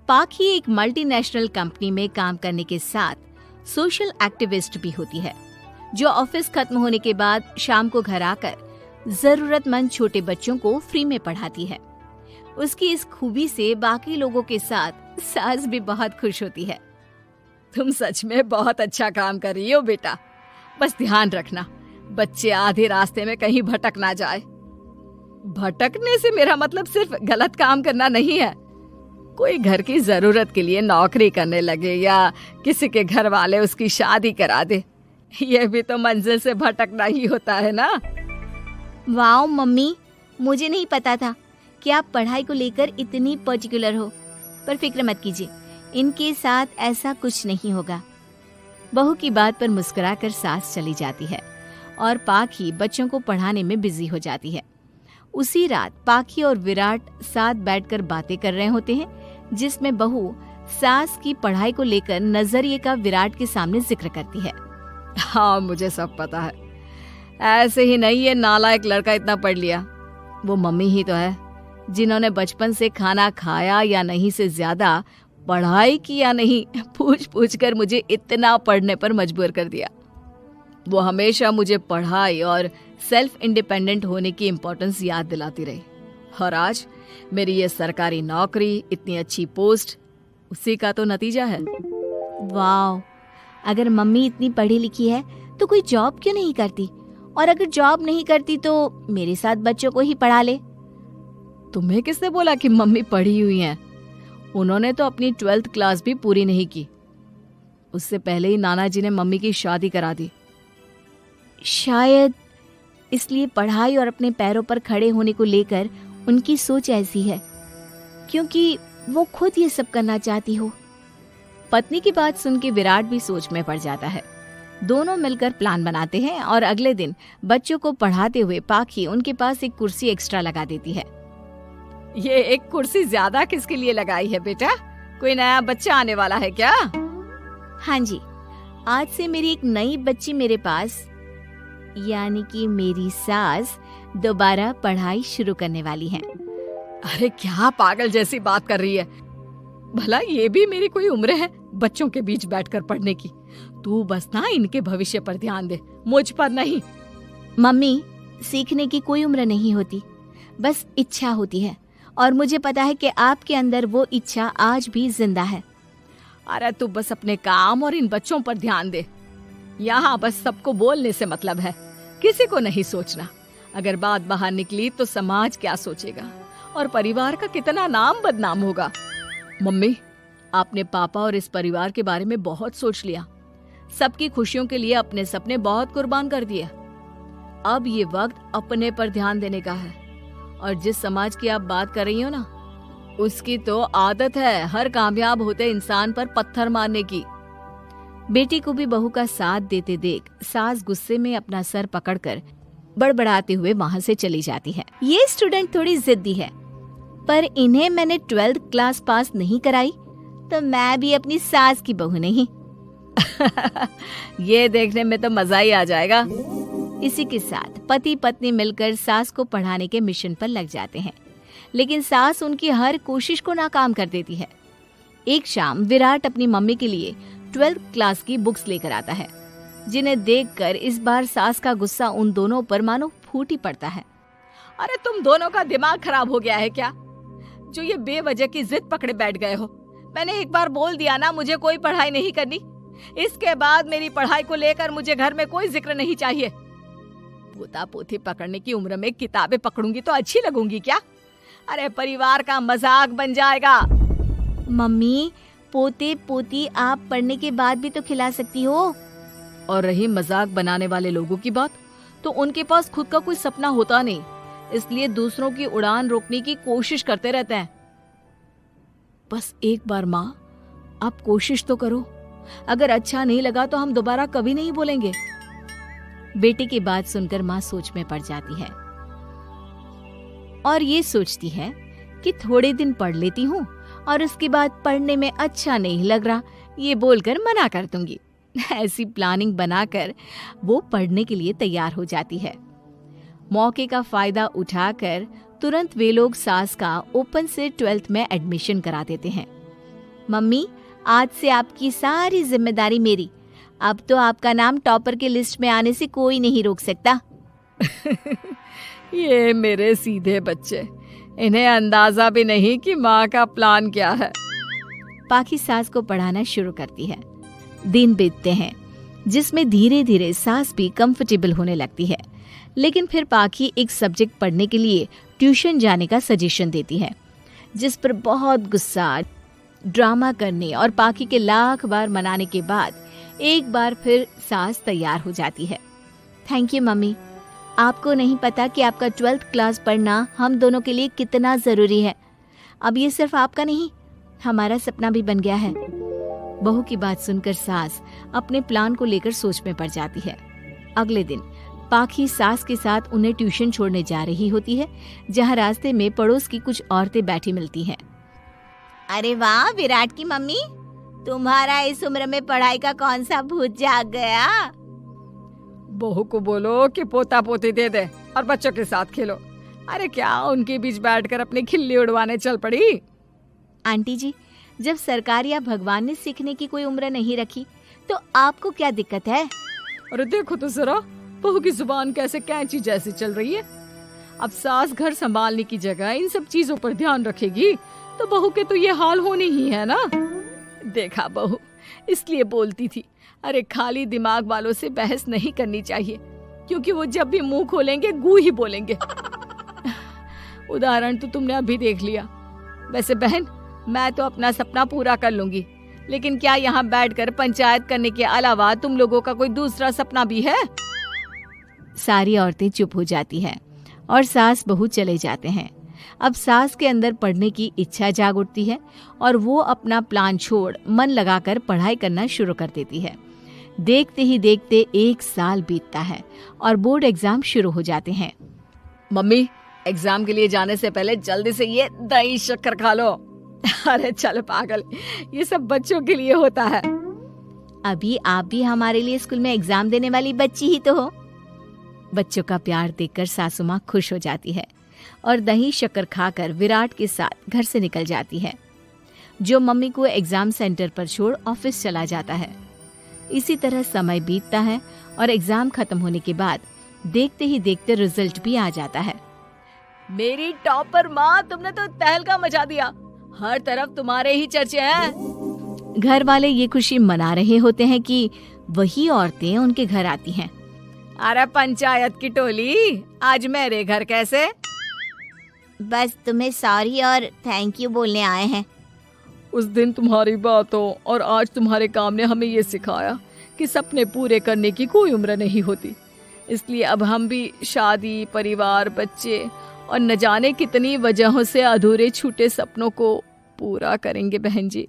पाखी एक multinational company में काम करने के साथ सोशल एक्टिविस्ट भी होती है, जो ऑफिस खत्म होने के बाद शाम को घर आकर जरूरतमंद छोटे बच्चों को फ्री में पढ़ाती है। उसकी इस खूबी से बाकी लोगों के साथ सास भी बहुत खुश होती है। तुम सच में बहुत अच्छा काम कर रही हो बेटा, बस ध्यान रखना बच्चे आधे रास्ते में कहीं भटक ना जाए। भटकने से मेरा मतलब सिर्फ गलत काम करना नहीं है। कोई घर की जरूरत के लिए नौकरी करने लगे या किसी के घर वाले उसकी शादी करा दे, ये भी तो मंजिल से भटकना ही होता है ना। वाओ मम्मी, मुझे नहीं पता था कि आप पढ़ाई को लेकर इतनी पर्टिकुलर हो। पर फिक्र मत कीजिए, इनके साथ ऐसा कुछ नहीं होगा। बहू की बात पर मुस्कुराकर सास चली जाती है और पाखी बच्चों को पढ़ाने में बिजी हो जाती है। उसी रात पाखी और विराट साथ बैठकर बातें कर रहे होते हैं, जिसमें बहू सास की पढ़ाई को लेकर नजरिए का विराट के सामने जिक्र करती है। हाँ, मुझे सब पता है। ऐसे ही नहीं ये नालायक लड़का इतना पढ़ लिया। वो मम्मी ही तो है जिन्होंने बचपन से खाना खाया या नहीं से ज्यादा पढ़ाई की या नहीं पूछ पूछ कर मुझे इतना पढ़ने पर मजबूर कर दिया। वो हमेशा मुझे पढ़ाई और सेल्फ इंडिपेंडेंट होने की इम्पोर्टेंस याद दिलाती रही, और आज मेरी ये सरकारी नौकरी, इतनी अच्छी पोस्ट, उसी का तो नतीजा है। वाह, अगर मम्मी इतनी पढ़ी लिखी है तो कोई जॉब क्यों नहीं करती? और अगर जॉब नहीं करती तो मेरे साथ बच्चों को ही पढ़ा ले। तुम्हें किसने बोला कि मम्मी पढ़ी हुई हैं? उन्होंने तो अपनी 12th क्लास भी पूरी नहीं की। उससे पहले ही नाना जी ने मम्मी की शादी करा दी। शायद इसलिए पढ़ाई और अपने पैरों पर खड़े होने को लेकर उनकी सोच ऐसी है, क्योंकि वो खुद ये सब करना चाहती हो। पत्नी की बात सुन के विराट भी सोच में पड़ जाता है। दोनों मिलकर प्लान बनाते हैं और अगले दिन बच्चों को पढ़ाते हुए पाखी उनके पास एक कुर्सी एक्स्ट्रा लगा देती है। ये एक कुर्सी ज्यादा किसके लिए लगाई है बेटा? कोई नया बच्चा आने वाला है क्या? हाँ जी, आज से मेरी एक नई बच्ची मेरे पास, यानी कि मेरी सास, दोबारा पढ़ाई शुरू करने वाली है। अरे क्या पागल जैसी बात कर रही है? भला ये भी मेरी कोई उम्र है बच्चों के बीच बैठकर पढ़ने की? तू बस ना इनके भविष्य पर ध्यान दे, मुझ पर नहीं। मम्मी, सीखने की कोई उम्र नहीं होती, बस इच्छा होती है, और मुझे पता है कि आपके अंदर वो इच्छा आज भी जिंदा है। अरे तू बस अपने काम और इन बच्चों पर ध्यान दे। यहाँ बस सबको बोलने से मतलब है, किसी को नहीं सोचना। अगर बात बाहर निकली तो समाज क्या सोचेगा और परिवार का कितना नाम बदनाम होगा। मम्मी, आपने पापा और इस परिवार के बारे में बहुत सोच लिया। सबकी खुशियों के लिए अपने सपने बहुत कुर्बान कर दिए। अब ये वक्त अपने पर ध्यान देने का है। और जिस समाज की आप बात कर रही हो ना, उसकी तो आदत है हर कामयाब होते इंसान पर पत्थर मारने की। बेटी को भी बहू का साथ देते देख सास गुस्से में अपना सर पकड़कर बड़बड़ाते हुए वहां से चली जाती है। ये स्टूडेंट थोड़ी जिद्दी है, पर इन्हें मैंने 12th क्लास पास नहीं कराई तो मैं भी अपनी सास की बहू नहीं। ये देखने में तो मजा ही आ जाएगा। इसी के साथ पति पत्नी मिलकर सास को पढ़ाने के मिशन पर लग जाते हैं, लेकिन सास उनकी हर कोशिश को नाकाम कर देती है। एक शाम विराट अपनी मम्मी के लिए 12th क्लास की बुक्स लेकर आता है, जिन्हें देखकर इस बार सास का गुस्सा उन दोनों पर मानो फूट ही पड़ता है। अरे तुम दोनों का दिमाग खराब हो गया है क्या, जो ये बेवजह की जिद पकड़े बैठ गए हो? मैंने एक बार बोल दिया ना, मुझे कोई पढ़ाई नहीं करनी। इसके बाद मेरी पढ़ाई को लेकर मुझे घर में कोई जिक्र नहीं चाहिए। पोता पोती पकड़ने की उम्र में किताबें पकड़ूंगी तो अच्छी लगूंगी क्या? अरे परिवार का मजाक बन जाएगा। मम्मी, पोते पोती आप पढ़ने के बाद भी तो खिला सकती हो। और रही मजाक बनाने वाले लोगों की बात, तो उनके पास खुद का कोई सपना होता नहीं, इसलिए दूसरों की उड़ान रोकने की कोशिश करते रहते हैं। बस एक बार माँ, आप कोशिश तो करो। अगर अच्छा नहीं लगा तो हम दोबारा कभी नहीं बोलेंगे। बेटी की बात सुनकर माँ सोच में पड़ जाती है और ये सोचती है कि थोड़े दिन पढ़ लेती हूँ और उसके बाद पढ़ने में अच्छा नहीं लग रहा, ये बोलकर मना कर दूंगी। ऐसी प्लानिंग बनाकर वो पढ़ने के लिए तैयार हो जाती है। मौके का फायदा उठाकर तुरंत वे लोग सास का ओपन से 12th में एडमिशन करा देते हैं। मम्मी, आज से आपकी सारी जिम्मेदारी मेरी। अब तो आपका नाम टॉपर के लिस्ट में आने से कोई नहीं रोक सकता। ये मेरे सीधे बच्चे, इन्हें अंदाजा भी नहीं कि माँ का प्लान क्या है। पाखी सास को पढ़ाना शुरू करती है। दिन बीतते हैं जिसमें धीरे धीरे सास भी कंफर्टेबल होने लगती है। लेकिन फिर पाखी एक सब्जेक्ट पढ़ने के लिए ट्यूशन जाने का सजेशन देती है, जिस पर बहुत गुस्सा, ड्रामा करने और पाखी के लाख बार मनाने के बाद एक बार फिर सास तैयार हो जाती है। थैंक यू मम्मी, आपको नहीं पता कि आपका 12th क्लास पढ़ना हम दोनों के लिए कितना ज़रूरी है। अब ये सिर्फ आपका नहीं, हमारा सपना भी बन गया है। बहू की बात सुनकर सास अपने प्लान को लेकर सोच में पड़ जाती है। अगले दिन पाखी सास के साथ उन्हें ट्यूशन छोड़ने जा रही होती है, जहाँ रास्ते में पड़ोस की कुछ औरतें बैठी मिलती हैं। अरे वाह विराट की मम्मी, तुम्हारा इस उम्र में पढ़ाई का कौन सा भूत जाग गया। बहू को बोलो कि पोता पोती दे दे और बच्चों के साथ खेलो। अरे क्या उनके बीच बैठकर अपनी खिल्ली उड़वाने चल पड़ी। आंटी जी, जब सरकार या भगवान ने सीखने की कोई उम्र नहीं रखी तो आपको क्या दिक्कत है। अरे देखो तो जरा, बहू की जुबान कैसे कैंची जैसी चल रही है। अब सास घर संभालने की जगह इन सब चीजों पर ध्यान रखेगी तो बहू के तो ये हाल होने ही है ना। देखा बहू, इसलिए बोलती थी, अरे खाली दिमाग वालों से बहस नहीं करनी चाहिए, क्योंकि वो जब भी मुंह खोलेंगे गू ही बोलेंगे। उदाहरण तो तुमने अभी देख लिया। वैसे बहन, मैं तो अपना सपना पूरा कर लूंगी, लेकिन क्या यहाँ बैठकर पंचायत करने के अलावा तुम लोगों का कोई दूसरा सपना भी है। सारी औरतें चुप हो जाती हैं और सास बहू चले जाते हैं। अब सास के अंदर पढ़ने की इच्छा जाग उठती है और वो अपना प्लान छोड़ मन लगाकर पढ़ाई करना शुरू कर देती है। देखते ही देखते 1 साल बीतता है और बोर्ड एग्जाम शुरू हो जाते हैं। मम्मी, एग्जाम के लिए जाने से पहले जल्दी से ये दही शक्कर खा लो। अरे चल पागल, ये सब बच्चों के लिए होता है। अभी आप भी हमारे लिए स्कूल में एग्जाम देने वाली बच्ची ही तो हो। बच्चों का प्यार देखकर सासू माँ खुश हो जाती है और दही शक्कर खाकर विराट के साथ घर से निकल जाती है, जो मम्मी को एग्जाम सेंटर पर छोड़ ऑफिस चला जाता है। इसी तरह समय बीतता है और एग्जाम खत्म होने के बाद देखते ही देखते रिजल्ट भी आ जाता है। मेरी टॉपर माँ, तुमने तो तहलका मचा दिया। हर तरफ तुम्हारे ही चर्चे हैं। घर वाले ये खुशी मना रहे होते हैं कि वही औरतें उनके घर आती हैं। अरे पंचायत की टोली, आज मेरे घर कैसे? बस तुम्हें सॉरी और थैंक यू बोलने आए हैं। उस दिन तुम्हारी बातों और आज तुम्हारे काम ने हमें ये सिखाया कि सपने पूरे करने की कोई उम्र नहीं होती। इसलिए अब हम भी शादी, परिवार, बच्चे और न जाने कितनी वजहों से अधूरे छूटे सपनों को पूरा करेंगे बहन जी।